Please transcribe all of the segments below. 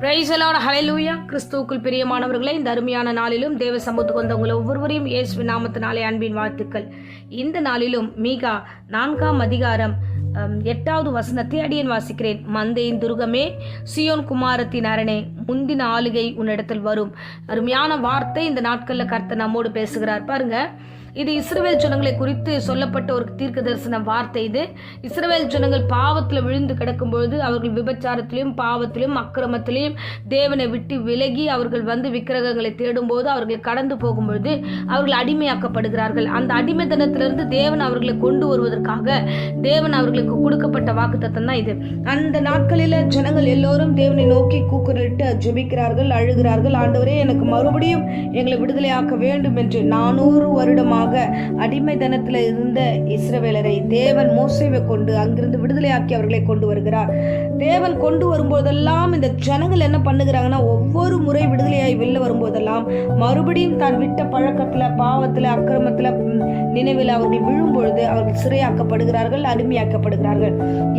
Praise the Lord, ஹல்லேலூயா. கிறிஸ்துவுக்குள் பிரியமானவர்களே, இந்த அருமையான நாளிலும் தேவ சமூகத்துக்கு வந்தவங்களை ஒவ்வொருவரையும் இயேசுவின் நாமத்தினாலே அன்பின் வாழ்த்துக்கள். இந்த நாளிலும் மீகா 4ஆம் அதிகாரம் 8வது வசனத்தை அடியேன் வாசிக்கிறேன். மந்தையின் துருகமே, சியோன் குமாரத்தின் அரணே, முந்தின ஆளுகை உன்னிடத்தில் வரும். அருமையான வார்த்தை இந்த நாட்களில் கர்த்தர் நம்மோடு பேசுகிறார். பாருங்க, இது இஸ்ரவேல் ஜனங்களை குறித்து சொல்லப்பட்ட ஒரு தீர்க்க தரிசன வார்த்தை. இது இஸ்ரவேல் ஜனங்கள் பாவத்தில் விழுந்து கிடக்கும் பொழுது, அவர்கள் விபச்சாரத்திலும் பாவத்திலும் அக்கிரமத்திலையும் தேவனை விட்டு விலகி அவர்கள் விக்கிரகங்களை தேடும் போது அவர்கள் கடந்து போகும் பொழுது அவர்கள் அடிமையாக்கப்படுகிறார்கள். அந்த அடிமைத்தனத்திலிருந்து தேவன் அவர்களை கொண்டு வருவதற்காக தேவன் அவர்களுக்கு கொடுக்கப்பட்ட வாக்குத்தத்தம் தான் இது. அந்த நாட்களில் ஜனங்கள் எல்லோரும் தேவனை நோக்கி கூக்குரலிட்டு ஜெபிக்கிறார்கள், அழுகிறார்கள். ஆண்டவரே, எனக்கு மறுபடியும் எங்களை விடுதலையாக்க வேண்டும் என்று 400 வருடமாக அடிமைத்தனத்தில் இருந்த இஸ்ரவேலரை தேவன் மோசேவை கொண்டு அங்கிருந்து விடுதலையாக்கி அவர்களை கொண்டு வருகிறார். தேவன் கொண்டு வரும்போதெல்லாம் இந்த ஜனங்கள் என்ன பண்ணுகிறாங்கன்னா, ஒவ்வொரு முறை விடுதலையாய் வெளில வரும்போதெல்லாம் மறுபடியும் தான் விட்ட பழக்கத்துல, பாவத்துல, அக்கிரமத்துல, நினைவில் அவர்கள் விழும் பொழுது அவர்கள் சிறையாக்கப்படுகிறார்கள், அடிமையாக்கப்படுகிறார்கள்.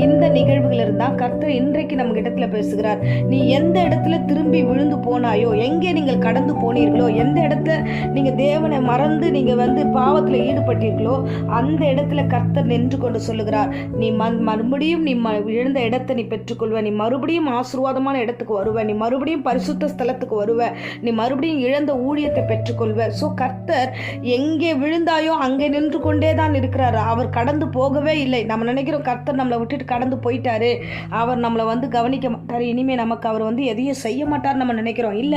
இந்த நிகழ்வுகள் இருந்தா கர்த்தர் இன்றைக்கு நம்ம இடத்துல பேசுகிறார். நீ எந்த இடத்துல திரும்பி விழுந்து போனாயோ, எங்கே நீங்கள் கடந்து போனீர்களோ, எந்த இடத்துல நீங்க தேவனை மறந்து நீங்க பாவத்துல ஈடுபட்டீர்களோ, அந்த இடத்துல கர்த்தர் நின்று கொண்டு சொல்லுகிறார், நீ மறுபடியும் நீ இழந்த இடத்தை நீ பெற்றுக்கொள்வ, நீ மறுபடியும் ஆசீர்வாதமான இடத்துக்கு வருவ, நீ மறுபடியும் பரிசுத்த ஸ்தலத்துக்கு வருவ, நீ மறுபடியும் இழந்த ஊழியத்தை பெற்றுக்கொள்வ. சோ கர்த்தர் எங்கே விழுந்தாயோ அங்கே நின்று கொண்டே தான் இருக்கிறார். அவர் கடந்து போகவே இல்லை. நம்ம நினைக்கிறோம் கர்த்தர் நம்மளை விட்டுட்டு கடந்து போயிட்டாரு, அவர் நம்மளை கவனிக்க மாட்டாரு, இனிமே நமக்கு அவர் எதையும் செய்ய மாட்டார் நம்ம நினைக்கிறோம். இல்ல,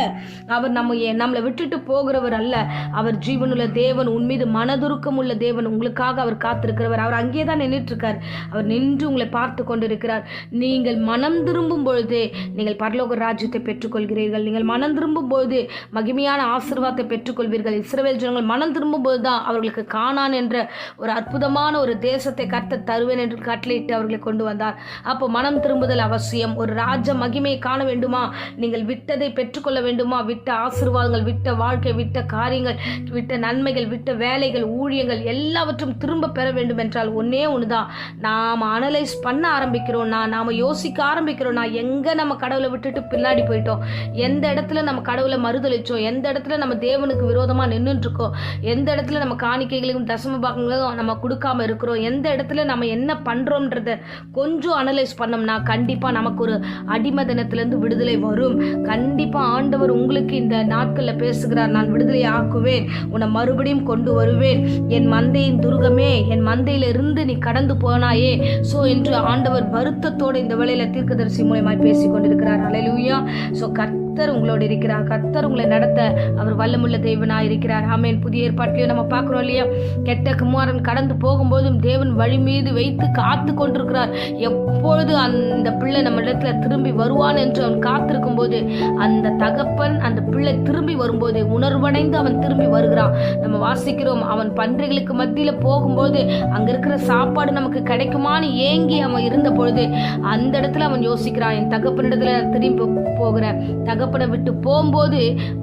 அவர் நம்மளை விட்டுட்டு போகிறவர் அல்ல. அவர் ஜீவனுள்ள தேவன், உன் மீது மனதுருக்கம் உள்ள தேவன், உங்களுக்காக அவர் காத்திருக்கிறவர். அவர் அங்கேதான் நின்றுட்டு இருக்கார். அவர் நின்று உங்களை பார்த்து கொண்டிருக்கிறார். நீங்கள் மனம் திரும்பும் பொழுது நீங்கள் பரலோக ராஜ்யத்தை பெற்றுக்கொள்கிறீர்கள். நீங்கள் மனம் திரும்பும் பொழுது மகிமையான ஆசீர்வாதத்தை பெற்றுக்கொள்வீர்கள். இஸ்ரவேல் ஜனங்கள் மனம் திரும்பும் போதுதான் அவர்களுக்கு கானான் என்ற ஒரு அற்புதமான ஒரு தேசத்தை கர்த்தர் தருவேன் என்று கட்டளையிட்டு அவர்களை கொண்டு வந்தார். அப்போ மனம் திரும்புதல் அவசியம். ஒரு ராஜ மகிமையை காண வேண்டுமா, நீங்கள் விட்டதை பெற்றுக்கொள்ள வேண்டுமா, விட்ட ஆசீர்வாதங்கள், விட்ட வாழ்க்கை, விட்ட காரியங்கள், விட்ட நன்மைகள், விட்ட வேலைகள், ஊழியங்கள் எல்லாவற்றும் திரும்ப பெற வேண்டும் என்றால் ஒன்னே ஒண்ணுதான். நாம் அனலைஸ் பண்ண ஆரம்பிக்கிறோம், நாம யோசிக்க ஆரம்பிக்கிறோம், எங்க நம்ம கடவுளை விட்டுட்டு பின்னாடி போயிட்டோம், எந்த இடத்துல நம்ம கடவுளை மறுதளிச்சோம், எந்த இடத்துல நம்ம தேவனுக்கு விரோதமா நின்றுட்டு இருக்கோம், எந்த இடத்துல நம்ம காணிக்கைகளையும் தசம பாகங்களையும் நம்ம கொடுக்காம இருக்கிறோம், எந்த இடத்துல நம்ம என்ன பண்றோம்ன்றத கொஞ்சம் அனலைஸ் பண்ணோம்னா கண்டிப்பா நமக்கு ஒரு அடிமதனத்திலிருந்து விடுதலை வரும். கண்டிப்பா ஆண்டவர் உங்களுக்கு இந்த நாட்கள்ல பேசுகிறார், நான் விடுதலை ஆக்குவேன், உன்னை மறுபடியும் கொண்டு வருவேன், என் மந்தையின் துருகமே, என் மந்தையில இருந்து நீ கடந்து போனாயே சோ என்று ஆண்டவர் வருத்தத்தோடு இந்த வேளையில தீர்க்கதரிசி மூலமாய் பேசிக் கொண்டிருக்கிறார். ஹல்லேலூயா. சோ கர்த்தர் உங்களோடு இருக்கிறார். கர்த்தர் உங்களை நடத்த அவர் வல்லமுள்ள தேவனாய் இருக்கிறார். ஆமென். புதிய ஏற்பாட்டிலையும் நம்ம பார்க்கிறோம் இல்லையா, கெட்ட குமாரன் கடந்து போகும்போதும் தேவன் வழி மீது வைத்து காத்து கொண்டிருக்கிறார். எப்பொழுது அந்த பிள்ளை நம்ம இடத்துல திரும்பி வருவான் என்று அவன் காத்திருக்கும் போது அந்த தகப்பன் அந்த பிள்ளை திரும்பி வரும்போது உணர்வடைந்து அவன் திரும்பி வருகிறான். நம்ம வாசிக்கிறோம், அவன் பன்றிகளுக்கு மத்தியில போகும்போது அங்க இருக்கிற சாப்பாடு நமக்கு கிடைக்குமான்னு ஏங்கி அவன் இருந்த பொழுது அந்த இடத்துல அவன் யோசிக்கிறான், என் தகப்பனிடத்துல திரும்பி போகிறேன். தகப்பனை விட்டு போகும்போது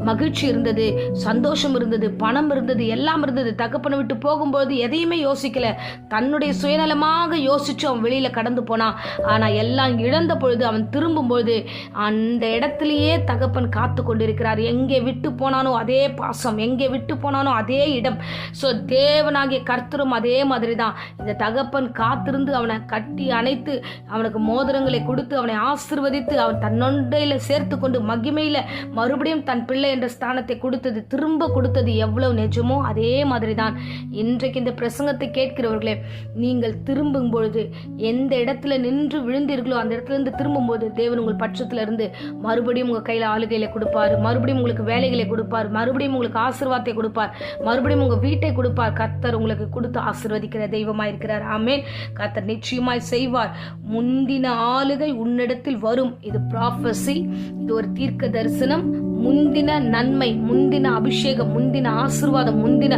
மகிழ்ச்சி இருந்தது, சந்தோஷம் இருந்தது, பணம் இருந்தது, எல்லாம் இருந்தது. தகப்பனை விட்டு போகும்போது எதையுமே யோசிக்கல, தன்னுடைய சுயநலமாக யோசிச்சு அவன் வெளியில கடந்து போனான். ஆனா எல்லாம் இழந்த பொழுது அவன் திரும்பும் பொழுது அந்த இடத்திலேயே தகப்பன் காத்து கொண்டிருக்கிறார். எங்கே விட்டு போனானோ அதே பாசம், எங்கே விட்டு போனானோ அதே இடம். சோ தேவனாகிய கர்த்தரும் அதே மாதிரி தான். இந்த தகப்பன் காத்திருந்து அவனை கட்டி அணைத்து அவனுக்கு மோதிரங்களை கொடுத்து அவனை ஆசீர்வதித்து அவன் தன்னொண்டையில சேர்த்து கொண்டு மகிமையில மறுபடியும் தன் பிள்ளை என்ற ஸ்தானத்தை கொடுத்தது, திரும்ப கொடுத்தது எவ்வளவு நிஜமோ அதே மாதிரி தான் இன்றைக்கு இந்த பிரசங்கத்தை கேட்கிறவர்களே, நீங்கள் திரும்பும் பொழுது எந்த இடத்துல நின்று விழுந்தீர்களோ அந்த இடத்துல இருந்து திரும்பும் போது தேவன் உங்கள் பட்சத்துல இருந்து மறுபடியும் உங்க கையில ஆளுகையில கொடுப்பார், மறுபடியும் உங்களுக்கு வேலைகளை கொடுப்பார், மறுபடியும் உங்களுக்கு ஆசீர்வாதத்தை கொடுப்பார், மறுபடியும் உங்க வீட்டை கொடுப்பார். கர்த்தர் உங்களுக்கு கொடுத்து ஆசீர்வதிக்கிற தெய்வமாய் இருக்கிறார். ஆமென். கர்த்தர் நிச்சயமாய் செய்வார். முந்தின ஆளுகை உன்னிடத்தில் வரும். இது ப்ராஃபஸி, இது ஒரு தீர்க்க தரிசனம். முந்தின நன்மை, முந்தின அபிஷேகம், முந்தின ஆசீர்வாதம், முந்தின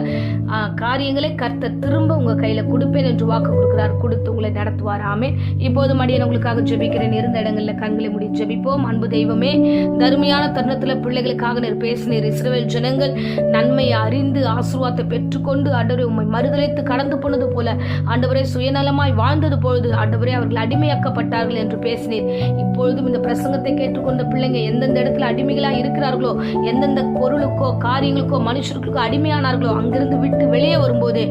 காரியங்களை கர்த்தர் திரும்ப உங்க கையில கொடுப்பேன் என்று வாக்கு கொடுக்கிறார். கொடுத்து உங்களை நடத்துவார். ஆமென். இப்போதும் அடியேன் உங்களுக்காக ஜெபிக்கிறேன். இருந்த இடங்கள்ல கண்களை மூடி ஜெபிப்போம். அன்பு தெய்வமே, தருமையான தருணத்துல பிள்ளைகளுக்காக நீர் பேசினீர். இஸ்ரவேல் ஜனங்கள் நன்மையை அறிந்து ஆசீர்வாதத்தை பெற்றுக்கொண்டு ஆண்டவரே உம்மை மறுதலித்து கடந்து போனது போல ஆண்டவரே சுயநலமாய் வாழ்ந்தது பொழுது ஆண்டவரே அவர்கள் அடிமையாக்கப்பட்டார்கள் என்று பேசினீர். இப்பொழுதும் இந்த பிரசங்கத்தை கேட்டுக்கொண்ட பிள்ளைங்க எந்தெந்த இடத்துல அடிமைகளாக இருக்கிறார்களோ, எந்தெந்த பொருளுக்கோ காரியங்களுக்கோ மனுஷர்களுக்கோ அடிமையானார்களோ, அங்கிருந்து விட்டு வெளியே வரும்போது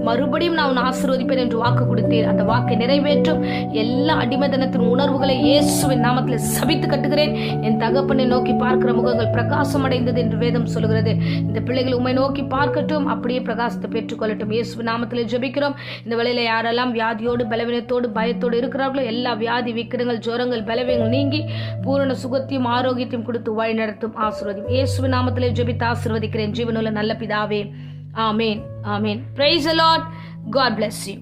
மறுபடியும் நான் உன்னை ஆசீர்வதிப்பேன் என்று வாக்கு கொடுத்தீர். அந்த வாக்கை நிறைவேற்றும் எல்லா அடிமைத்தனத்தின் உணர்வுகளை இயேசுவின் நாமத்தில் சபித்து கட்டுகிறேன். என் தகப்பனை நோக்கி பார்க்கிற முகங்கள் பிரகாசம் அடைந்தது என்று வேதம் சொல்கிறது. இந்த பிள்ளைகள் உம்மை நோக்கி பார்க்கட்டும், அப்படியே பிரகாசத்தை பெற்றுக்கொள்ளட்டும். இயேசுவின் நாமத்தில் ஜெபிக்கிறோம். இந்த வேளையில யாரெல்லாம் வியாதியோடு பலவீனத்தோடு பயத்தோடு இருக்கிறார்களோ எல்லா வியாதி விக்கிரங்கள் ஜோரங்கள் பலவீனங்கள் நீங்கி பூரண சுகத்தையும் ஆரோக்கியத்தையும் கொடுத்து வழி நடத்தும். ஆசீர்வதியும். இயேசுவின் நாமத்திலே ஜெபித்து ஆசீர்வதிக்கிறேன் ஜீவனுள்ள நல்ல பிதாவே. ஆமேன். ஆமேன். Praise the Lord. God bless you.